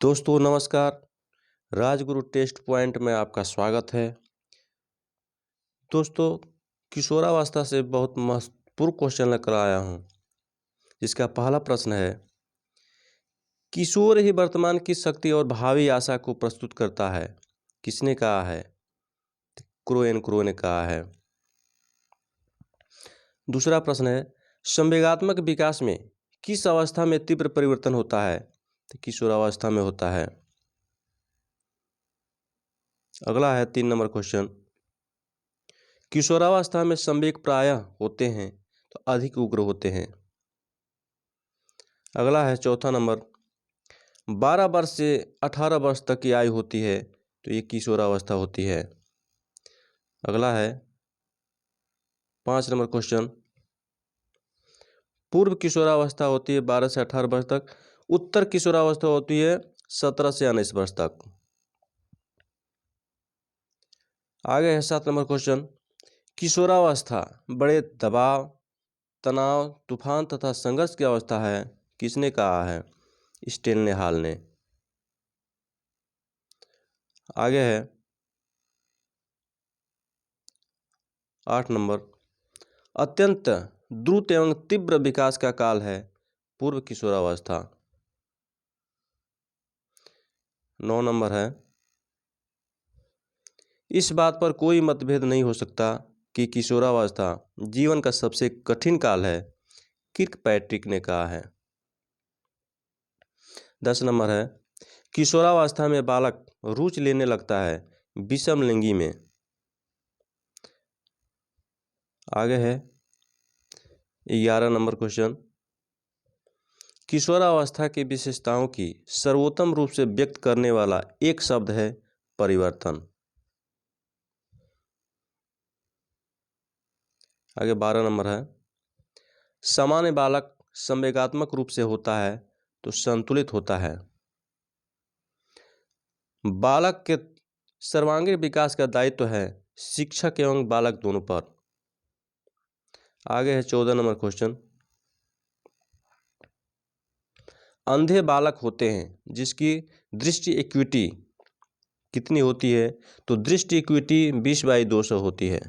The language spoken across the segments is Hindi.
दोस्तों नमस्कार। राजगुरु टेस्ट पॉइंट में आपका स्वागत है। दोस्तों किशोरावस्था से बहुत महत्वपूर्ण क्वेश्चन लेकर आया हूं। इसका पहला प्रश्न है, किशोर ही वर्तमान की शक्ति और भावी आशा को प्रस्तुत करता है। किसने कहा है? क्रो ने कहा है। दूसरा प्रश्न है, संवेगात्मक विकास में किस अवस्था में तीव्र परिवर्तन होता है? तो किशोरावस्था में होता है। अगला है 3 नंबर क्वेश्चन, किशोरावस्था में संवेग प्रायः होते हैं तो अधिक उग्र होते हैं। अगला है चौथा नंबर, 12 वर्ष से 18 वर्ष तक की आयु होती है तो ये किशोरावस्था होती है। अगला है 5 नंबर क्वेश्चन, पूर्व किशोरावस्था होती है 12 से 18 वर्ष तक, उत्तर किशोरावस्था होती है 17 से 19 वर्ष तक। आगे है 7 नंबर क्वेश्चन, किशोरावस्था बड़े दबाव, तनाव, तूफान तथा संघर्ष की अवस्था है। किसने कहा है? स्टेनलेहाल ने। आगे है 8 नंबर, अत्यंत द्रुत एवं तीव्र विकास का काल है पूर्व किशोरावस्था। 9 नंबर है, इस बात पर कोई मतभेद नहीं हो सकता कि किशोरावस्था जीवन का सबसे कठिन काल है। किर्कपैट्रिक ने कहा है। 10 नंबर है, किशोरावस्था में बालक रुचि लेने लगता है विषमलिंगी में। आगे है 11 नंबर क्वेश्चन, किशोरावस्था की विशेषताओं की सर्वोत्तम रूप से व्यक्त करने वाला एक शब्द है परिवर्तन। आगे 12 नंबर है, सामान्य बालक संवेगात्मक रूप से होता है तो संतुलित होता है। बालक के सर्वांगीण विकास का दायित्व है शिक्षक एवं बालक दोनों पर। आगे है 14 नंबर क्वेश्चन, अंधे बालक होते हैं जिसकी दृष्टि इक्विटी कितनी होती है? तो दृष्टि इक्विटी 20/200 होती है।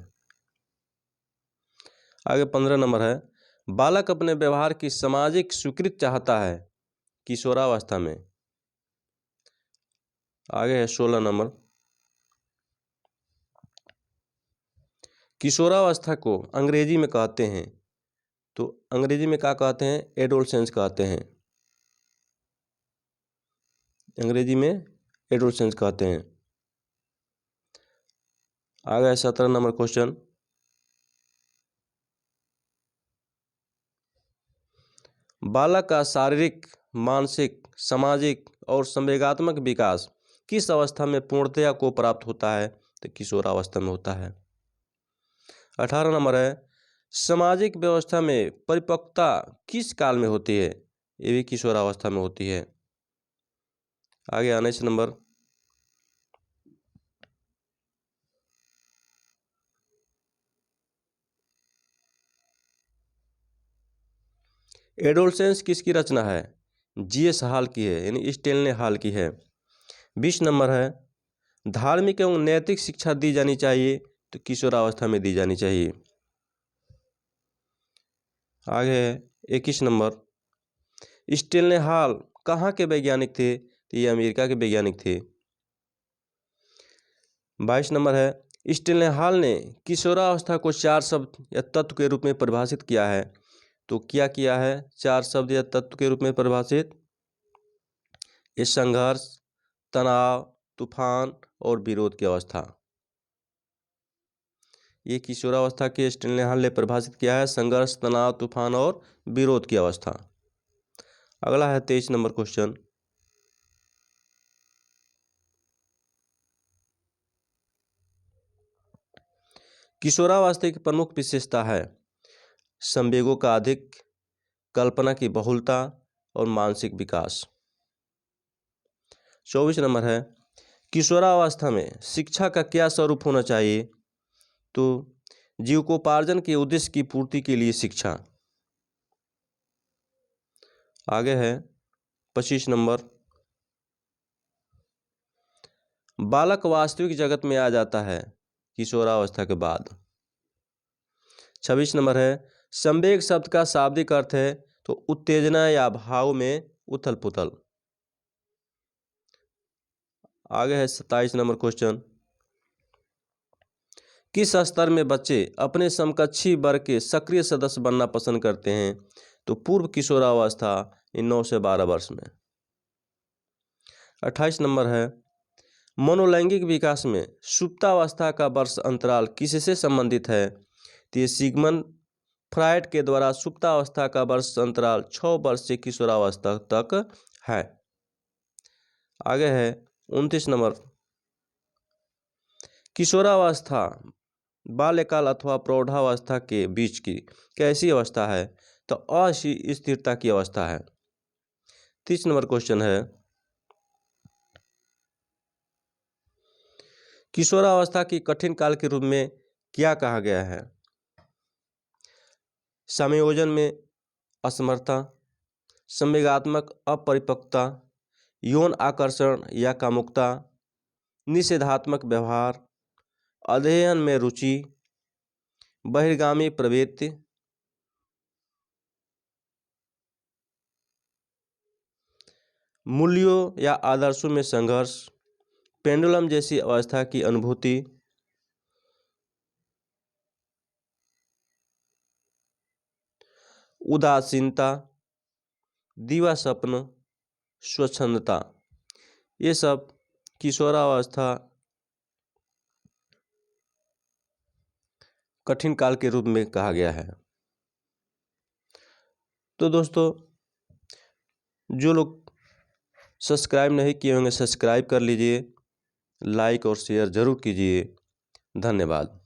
आगे 15 नंबर है, बालक अपने व्यवहार की सामाजिक स्वीकृति चाहता है किशोरावस्था में। आगे है 16 नंबर, किशोरावस्था को अंग्रेजी में कहते हैं तो अंग्रेजी में क्या कहते हैं? एडोलसेंस कहते हैं। अंग्रेजी में एडोलसेंस कहते हैं। आगे है 17 नंबर क्वेश्चन, बालक का शारीरिक, मानसिक, सामाजिक और संवेगात्मक विकास किस अवस्था में पूर्णतया को प्राप्त होता है? तो किशोरावस्था में होता है। 18 नंबर है, सामाजिक व्यवस्था में परिपक्वता किस काल में होती है? ये भी किशोरावस्था में होती है। आगे 19 नंबर, एडोलसेंस किसकी रचना है? जीएस हाल की है, यानी स्टेनले हाल की है। 20 नंबर है, धार्मिक एवं नैतिक शिक्षा दी जानी चाहिए तो किशोरावस्था में दी जानी चाहिए। आगे 21 नंबर, स्टेनले हाल कहाँ के वैज्ञानिक थे? तो ये अमेरिका के वैज्ञानिक थे। 22 नंबर है, स्टेनले हाल ने किशोरावस्था को 4 शब्द या तत्व के रूप में परिभाषित किया है तो क्या किया है? 4 शब्द या तत्व के रूप में परिभाषित, ये संघर्ष, तनाव, तूफान और विरोध की अवस्था। ये किशोरावस्था के स्टेनले हाल ने परिभाषित किया है, संघर्ष, तनाव, तूफान और विरोध की अवस्था। अगला है 23 नंबर क्वेश्चन, किशोरावस्था की प्रमुख विशेषता है संवेगों का अधिक, कल्पना की बहुलता और मानसिक विकास। 24 नंबर है, किशोरावस्था में शिक्षा का क्या स्वरूप होना चाहिए? तो जीविकोपार्जन के उद्देश्य की पूर्ति के लिए शिक्षा। आगे है 25 नंबर, बालक वास्तविक जगत में आ जाता है किशोरावस्था के बाद। 26 नंबर है, संवेग शब्द का शाब्दिक अर्थ है तो उत्तेजना या भाव में उथल पुथल। आगे है 27 नंबर क्वेश्चन, किस स्तर में बच्चे अपने समकक्षी वर्ग के सक्रिय सदस्य बनना पसंद करते हैं? तो पूर्व किशोरावस्था, 9 से 12 वर्ष में। 28 नंबर है, मनोलैंगिक विकास में सुप्तावस्था का वर्ष अंतराल किससे संबंधित है? तो ये सिगमंड फ्रायड के द्वारा सुप्तावस्था का वर्ष अंतराल 6 वर्ष से किशोरावस्था तक है। आगे है 29 नंबर, किशोरावस्था बाल्यकाल अथवा प्रौढ़ावस्था के बीच की कैसी अवस्था है? तो अस्थिरता की अवस्था है। 30 नंबर क्वेश्चन है, किशोरावस्था की कठिन काल के रूप में क्या कहा गया है? समायोजन में असमर्थता, संवेगात्मक अपरिपक्वता, यौन आकर्षण या कामुकता, निषेधात्मक व्यवहार, अध्ययन में रुचि, बहिर्गामी प्रवृत्ति, मूल्यों या आदर्शों में संघर्ष, पेंडुलम जैसी अवस्था की अनुभूति, उदासीनता, दीवा स्वप्न, स्वच्छंदता, ये सब किशोरावस्था कठिन काल के रूप में कहा गया है। तो दोस्तों, जो लोग सब्सक्राइब नहीं किए होंगे सब्सक्राइब कर लीजिए, लाइक और शेयर जरूर कीजिए। धन्यवाद।